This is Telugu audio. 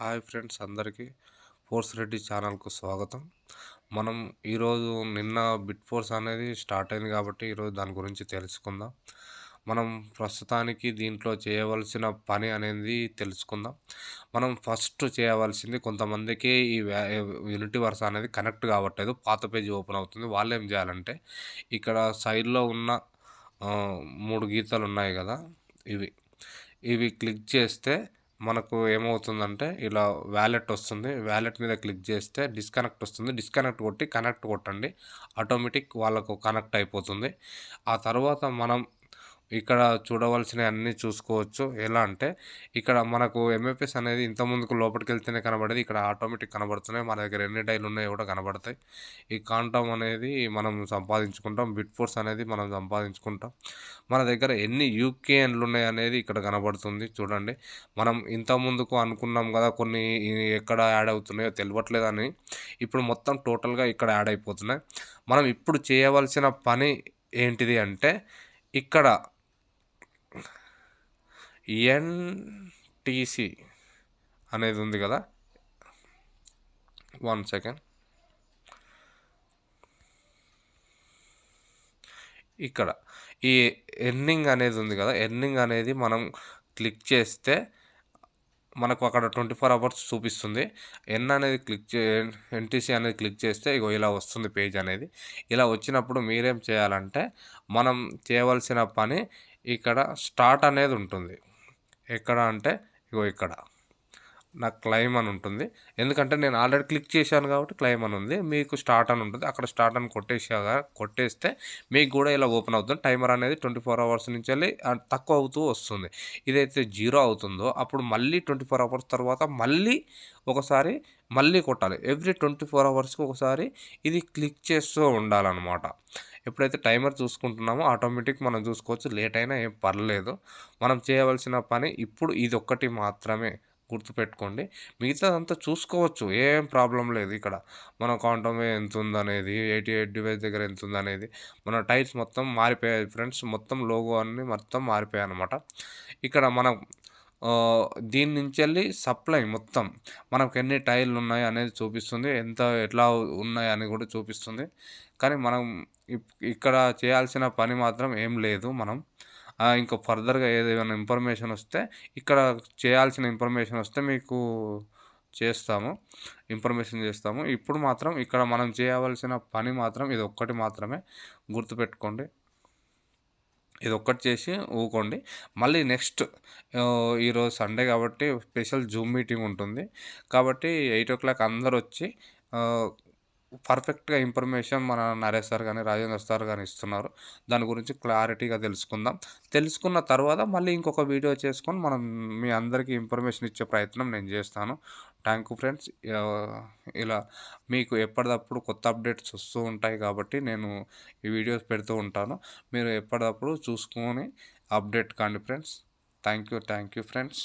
హాయ్ ఫ్రెండ్స్, అందరికీ ఫోర్స్ రెడ్డి ఛానల్కు స్వాగతం. మనం ఈరోజు నిన్న బిట్ ఫోర్స్ అనేది స్టార్ట్ అయింది కాబట్టి ఈరోజు దాని గురించి తెలుసుకుందాం. మనం ప్రస్తుతానికి దీంట్లో చేయవలసిన పని అనేది తెలుసుకుందాం. మనం ఫస్ట్ చేయవలసింది, కొంతమందికి ఈ యూనిటీ వర్స్ అనేది కనెక్ట్ కావట్లేదు, పాత పేజీ ఓపెన్ అవుతుంది. వాళ్ళు ఏం చేయాలంటే ఇక్కడ సైడ్లో ఉన్న 3 గీతలు ఉన్నాయి కదా, ఇవి క్లిక్ చేస్తే మనకు ఏమవుతుందంటే ఇలా వ్యాలెట్ వస్తుంది. వ్యాలెట్ మీద క్లిక్ చేస్తే డిస్కనెక్ట్ వస్తుంది. డిస్కనెక్ట్ కొట్టి కనెక్ట్ కొట్టండి, ఆటోమేటిక్ వాళ్ళకు కనెక్ట్ అయిపోతుంది. ఆ తర్వాత మనం ఇక్కడ చూడవలసినవి అన్నీ చూసుకోవచ్చు. ఎలా అంటే ఇక్కడ మనకు ఎంఎఫ్ఎస్ అనేది ఇంతకుముందుకు లోపలికి వెళ్తేనే కనబడేది, ఇక్కడ ఆటోమేటిక్ కనబడుతున్నాయి. మన దగ్గర ఎన్ని డైలు ఉన్నాయో కూడా కనబడతాయి. ఈ క్వాంటమ్ అనేది మనం సంపాదించుకుంటాం, బిట్ ఫోర్స్ అనేది మనం సంపాదించుకుంటాం. మన దగ్గర ఎన్ని యూకేఎన్లు ఉన్నాయి అనేది ఇక్కడ కనబడుతుంది. చూడండి, మనం ఇంతకుముందుకు అనుకున్నాం కదా కొన్ని ఎక్కడ యాడ్ అవుతున్నాయో తెలియట్లేదని, ఇప్పుడు మొత్తం టోటల్గా ఇక్కడ యాడ్ అయిపోతున్నాయి. మనం ఇప్పుడు చేయవలసిన పని ఏంటిది అంటే ఇక్కడ ఎన్టీసీ అనేది ఉంది కదా, 1 సెకండ్. ఇక్కడ ఈ ఎర్నింగ్ అనేది ఉంది కదా, ఎర్నింగ్ అనేది మనం క్లిక్ చేస్తే మనకు అక్కడ 24 అవర్స్ చూపిస్తుంది. ఎన్టీసీ అనేది క్లిక్ చేస్తే ఇగో ఇలా వస్తుంది పేజ్ అనేది. ఇలా వచ్చినప్పుడు మీరేం చేయాలంటే, మనం చేయవలసిన పని ఇక్కడ స్టార్ట్ అనేది ఉంటుంది. ఎక్కడ అంటే ఇగో ఇక్కడ నాకు క్లైమ్ అని ఉంటుంది. ఎందుకంటే నేను ఆల్రెడీ క్లిక్ చేశాను కాబట్టి క్లైమ్ అని ఉంది. మీకు స్టార్ట్ అని ఉంటుంది, అక్కడ స్టార్ట్ అని కొట్టేస్తే మీకు కూడా ఇలా ఓపెన్ అవుతుంది. టైమర్ అనేది 24 అవర్స్ నుంచి వెళ్ళి తక్కువ అవుతూ వస్తుంది. ఇదైతే 0 అవుతుందో అప్పుడు మళ్ళీ 24 అవర్స్ తర్వాత ఒకసారి కొట్టాలి. ఎవ్రీ 24 అవర్స్కి ఒకసారి ఇది క్లిక్ చేస్తూ ఉండాలన్నమాట. ఎప్పుడైతే టైమర్ చూసుకుంటున్నామో ఆటోమేటిక్ మనం చూసుకోవచ్చు, లేట్ అయినా ఏం పర్లేదు. మనం చేయవలసిన పని ఇప్పుడు ఇది ఒక్కటి మాత్రమే గుర్తుపెట్టుకోండి. మిగతాదంతా చూసుకోవచ్చు, ఏం ప్రాబ్లం లేదు. ఇక్కడ మన క్వాంటమ్ ఎంత ఉందనేది, 88 డివైస్ దగ్గర ఎంత ఉందనేది, మన టైల్స్ మొత్తం మారిపోయాయి ఫ్రెండ్స్. మొత్తం లోగో అన్నీ మొత్తం మారిపోయాయి అనమాట. ఇక్కడ మనం దీని నుంచి వెళ్ళి సప్లై మొత్తం మనకు ఎన్ని టైర్లు ఉన్నాయి అనేది చూపిస్తుంది, ఎట్లా ఉన్నాయి అని కూడా చూపిస్తుంది. కానీ మనం ఇక్కడ చేయాల్సిన పని మాత్రం ఏం లేదు. మనం ఇంకా ఫర్దర్గా ఏదైనా ఇన్ఫర్మేషన్ వస్తే, ఇక్కడ చేయాల్సిన ఇన్ఫర్మేషన్ వస్తే మీకు ఇన్ఫర్మేషన్ చేస్తాము. ఇప్పుడు మాత్రం ఇక్కడ మనం చేయవలసిన పని మాత్రం ఇది ఒక్కటి మాత్రమే గుర్తుపెట్టుకోండి. ఇది ఒక్కటి చేసి ఊకోండి. మళ్ళీ నెక్స్ట్ ఈరోజు సండే కాబట్టి స్పెషల్ జూమ్ మీటింగ్ ఉంటుంది. కాబట్టి 8 o'clock అందరూ వచ్చి పర్ఫెక్ట్గా ఇన్ఫర్మేషన్ మన నరేష్ సార్ కానీ రాజేంద్ర సార్ కానీ ఇస్తున్నారు. దాని గురించి క్లారిటీగా తెలుసుకున్న తర్వాత మళ్ళీ ఇంకొక వీడియో చేసుకొని మనం మీ అందరికీ ఇన్ఫర్మేషన్ ఇచ్చే ప్రయత్నం నేను చేస్తాను. Thank you friends. ఇలా మీకు ఎప్పటికప్పుడు కొత్త అప్డేట్స్ వస్తూ ఉంటాయి కాబట్టి నేను ఈ వీడియోస్ పెడుతూ ఉంటాను. మీరు ఎప్పటికప్పుడు చూసుకొని అప్డేట్ కాండి ఫ్రెండ్స్. Thank you friends.